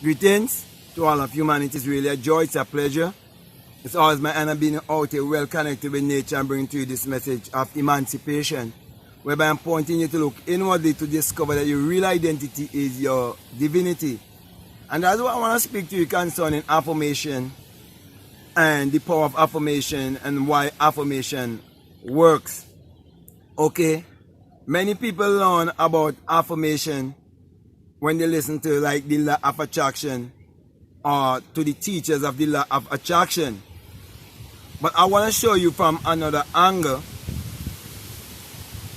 Greetings to all of humanity. It's really a joy, it's a pleasure. It's always my honor being out here well connected with nature and bringing to you this message of emancipation, whereby I'm pointing you to look inwardly to discover that your real identity is your divinity. And that's what I want to speak to you concerning affirmation and the power of affirmation and why affirmation works. Okay, many people learn about affirmation when they listen to like the law of attraction or to the teachers of the law of attraction. But I want to show you from another angle,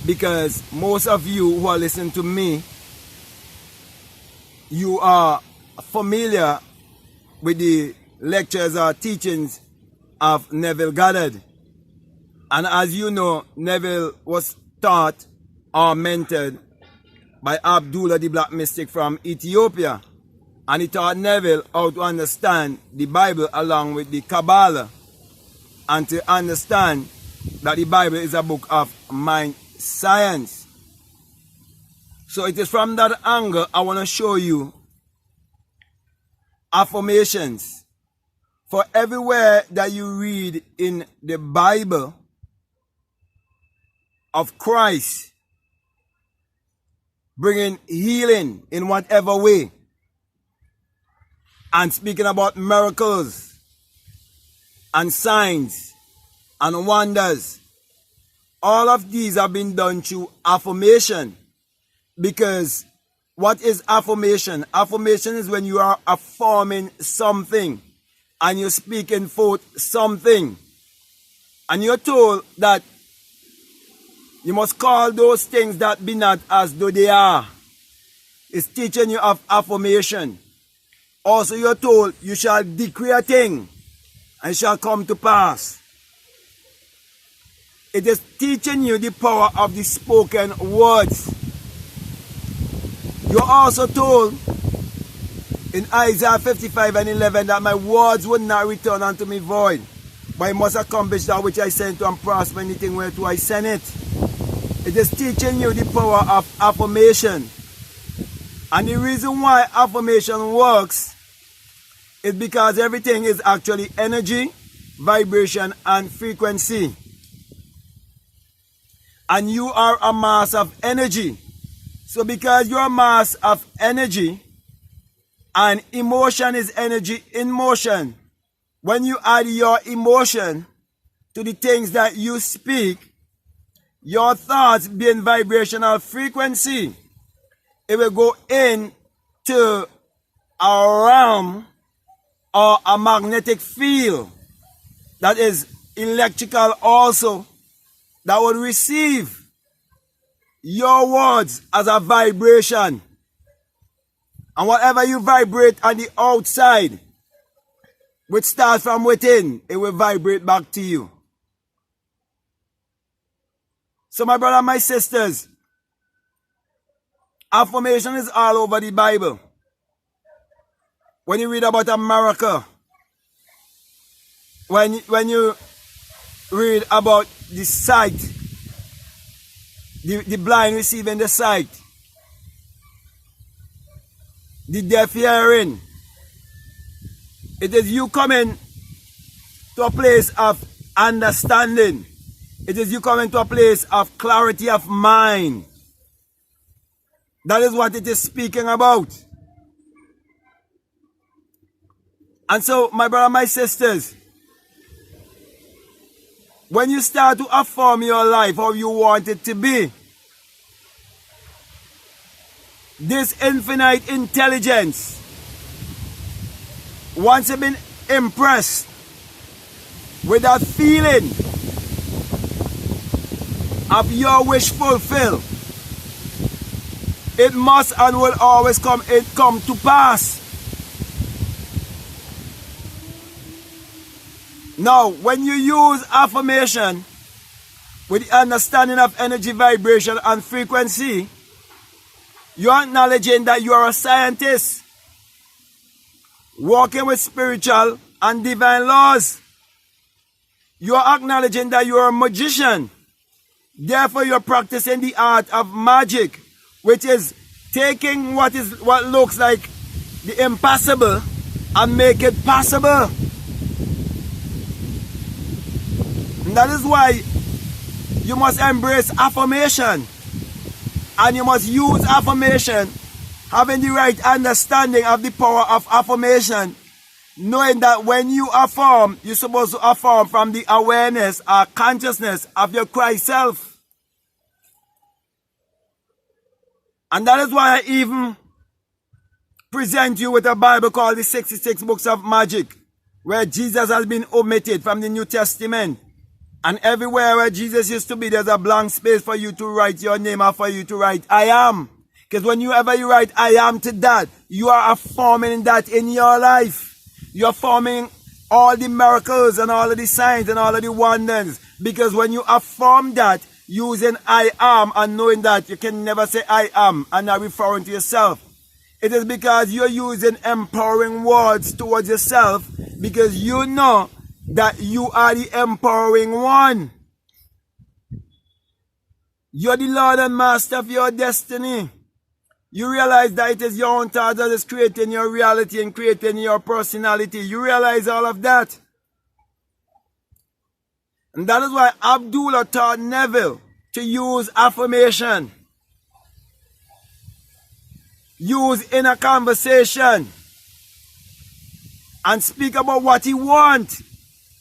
because most of you who are listening to me, you are familiar with the lectures or teachings of Neville Goddard. And as you know, Neville was taught or mentored by Abdullah the Black Mystic from Ethiopia. And he taught Neville how to understand the Bible along with the Kabbalah, and to understand that the Bible is a book of mind science. So it is from that angle I want to show you affirmations. For everywhere that you read in the Bible of Christ bringing healing in whatever way, and speaking about miracles and signs and wonders, all of these have been done through affirmation. Because what is affirmation? Affirmation is when you are affirming something and you're speaking forth something, and you're told that you must call those things that be not as though they are. It's teaching you of affirmation. Also you're told you shall decree a thing and it shall come to pass. It is teaching you the power of the spoken words. You're also told in Isaiah 55:11 that my words would not return unto me void, but I must accomplish that which I sent to and prosper anything whereto I send it. It is teaching you the power of affirmation. And the reason why affirmation works is because everything is actually energy, vibration, and frequency. And you are a mass of energy. So because you're a mass of energy, and emotion is energy in motion, when you add your emotion to the things that you speak, your thoughts being vibrational frequency, it will go into a realm or a magnetic field that is electrical also, that will receive your words as a vibration. And whatever you vibrate on the outside, which starts from within, it will vibrate back to you. So my brother and my sisters, affirmation is all over the Bible. When you read about America, when you read about the sight, the blind receiving the sight, the deaf hearing, it is you coming to a place of understanding. It is you coming to a place of clarity of mind. That is what it is speaking about. And so, my brother, my sisters, when you start to affirm your life how you want it to be, this infinite intelligence, once you've been impressed with that feeling of your wish fulfilled, it must and will always come to pass. Now, when you use affirmation with the understanding of energy, vibration, and frequency, you're acknowledging that you are a scientist working with spiritual and divine laws. You are acknowledging that you are a magician. Therefore, you're practicing the art of magic, which is taking what looks like the impossible and make it possible. And that is why you must embrace affirmation. And you must use affirmation, having the right understanding of the power of affirmation, knowing that when you affirm, you're supposed to affirm from the awareness or consciousness of your Christ self. And that is why I even present you with a Bible called the 66 Books of Magic, where Jesus has been omitted from the New Testament. And everywhere where Jesus used to be, there's a blank space for you to write your name or for you to write I am. Because whenever you write I am to that, you are affirming that in your life. You're forming all the miracles and all of the signs and all of the wonders. Because when you affirm that using I am and knowing that you can never say I am and not referring to yourself, it is because you're using empowering words towards yourself, because you know that you are the empowering one. You're the Lord and Master of your destiny. You realize that it is your own thought that is creating your reality and creating your personality. You realize all of that. And that is why Abdullah taught Neville to use affirmation. Use inner conversation. And speak about what he wants,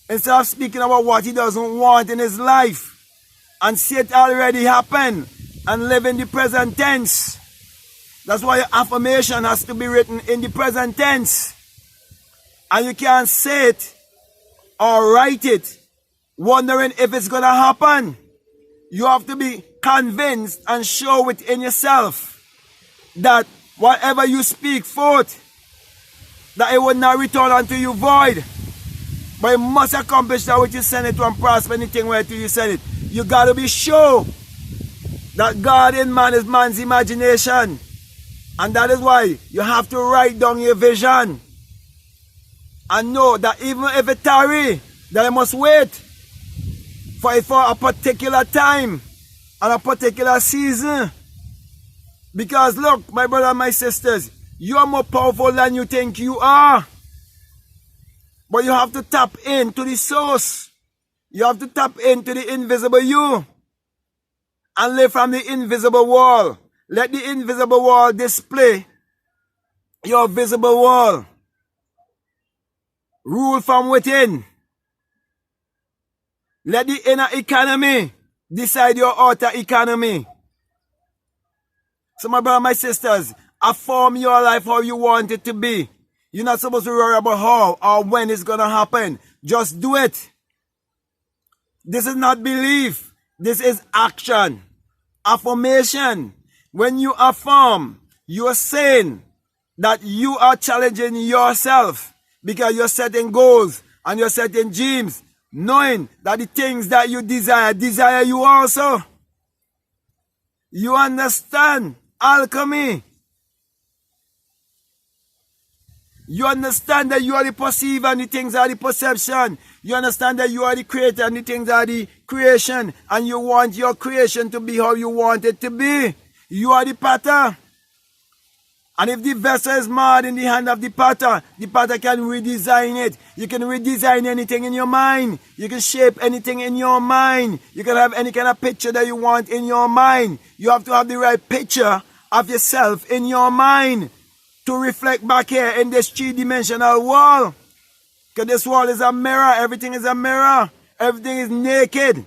instead of speaking about what he doesn't want in his life. And see it already happen. And live in the present tense. That's why your affirmation has to be written in the present tense. And you can't say it or write it wondering if it's going to happen. You have to be convinced and show it in yourself that whatever you speak forth, that it will not return unto you void. But you must accomplish that which you send it to and prosper anything where you send it. You got to be sure that God in man is man's imagination. And that is why you have to write down your vision. And know that even if it tarry, that you must wait for it for a particular time and a particular season. Because look, my brother and my sisters, you are more powerful than you think you are. But you have to tap into the source. You have to tap into the invisible you. And live from the invisible world. Let the invisible world display your visible world. Rule from within. Let the inner economy decide your outer economy. So my brothers and my sisters, affirm your life how you want it to be. You're not supposed to worry about how or when it's going to happen. Just do it. This is not belief. This is action. Affirmation. When you affirm, you are saying that you are challenging yourself because you're setting goals and you're setting dreams, knowing that the things that you desire you also. You understand alchemy. You understand that you are the perceiver and the things are the perception. You understand that you are the creator and the things are the creation. And you want your creation to be how you want it to be. You are the potter. And if the vessel is mad in the hand of the potter can redesign it. You can redesign anything in your mind. You can shape anything in your mind. You can have any kind of picture that you want in your mind. You have to have the right picture of yourself in your mind to reflect back here in this three-dimensional world. Because this world is a mirror. Everything is a mirror. Everything is naked.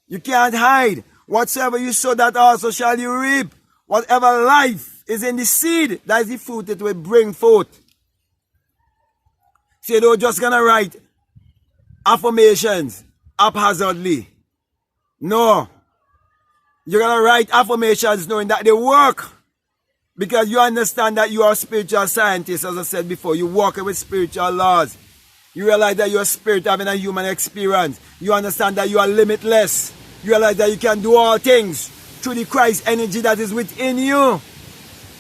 You can't hide. Whatsoever you sow, that also shall you reap. Whatever life is in the seed, that is the fruit it will bring forth. So you don't just gonna write affirmations haphazardly. No. You're gonna write affirmations knowing that they work. Because you understand that you are a spiritual scientist, as I said before. You work with spiritual laws. You realize that you're a spirit having a human experience. You understand that you are limitless. You realize that you can do all things through the Christ energy that is within you.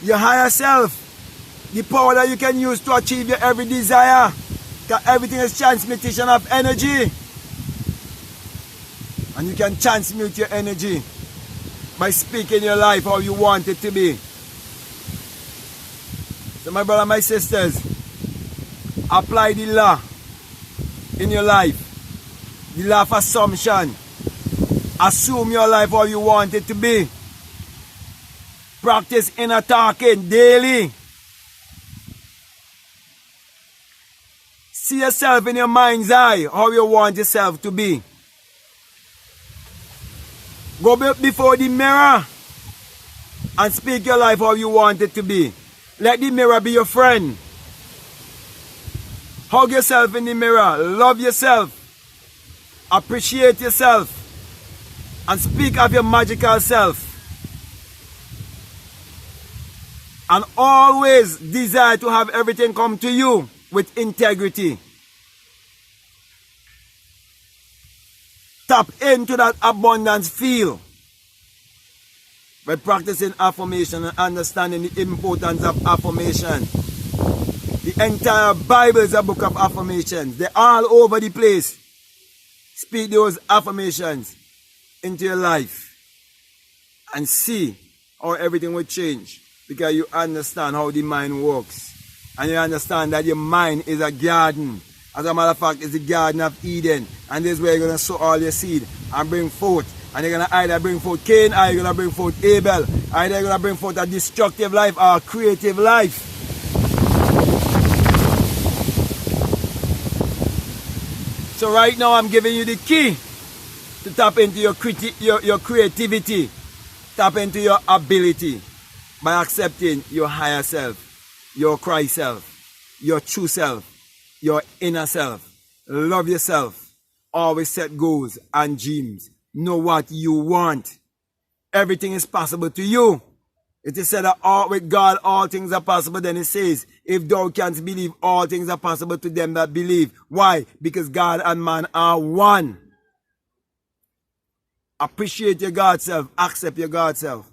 Your higher self. The power that you can use to achieve your every desire. Because everything is transmutation of energy. And you can transmute your energy by speaking your life how you want it to be. So my brother, my sisters, apply the law in your life. The law of assumption. Assume your life how you want it to be. Practice inner talking daily. See yourself in your mind's eye, how you want yourself to be. Go before the mirror and speak your life how you want it to be. Let the mirror be your friend. Hug yourself in the mirror. Love yourself. Appreciate yourself. And speak of your magical self. And always desire to have everything come to you with integrity. Tap into that abundance feel by practicing affirmation and understanding the importance of affirmation. The entire Bible is a book of affirmations. They're all over the place. Speak those affirmations into your life and see how everything will change, because you understand how the mind works. And you understand that your mind is a garden. As a matter of fact, it's the Garden of Eden. And this is where you're going to sow all your seed and bring forth. And you're going to either bring forth Cain, or you're going to bring forth Abel. Either you're going to bring forth a destructive life or a creative life. So right now I'm giving you the key to tap into your creativity. Tap into your ability by accepting your higher self, your Christ self, your true self, your inner self. Love yourself. Always set goals and dreams. Know what you want. Everything is possible to you. It is said that with God all things are possible. Then it says, if thou canst believe, all things are possible to them that believe. Why? Because God and man are one. Appreciate your God self. Accept your God self.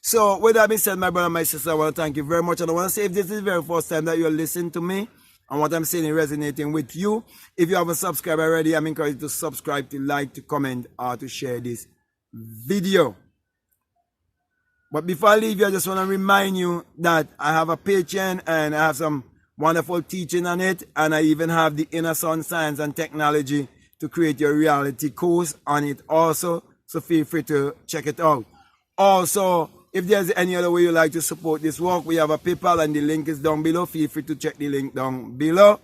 So with that being said, my brother and my sister, I want to thank you very much. And I want to say, if this is the very first time that you're listening to me, and what I'm saying is resonating with you, if you haven't subscribed already, I'm encouraged to subscribe, to like, to comment, or to share this video. But before I leave you, I just want to remind you that I have a Patreon and I have some wonderful teaching on it. And I even have the Inner Sun Science and Technology to create your reality course on it also. So feel free to check it out. Also, if there's any other way you like to support this work, we have a PayPal and the link is down below. Feel free to check the link down below.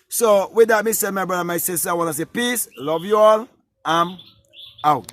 So with that being said, my brother and my sister, I want to say peace. Love you all. I'm out.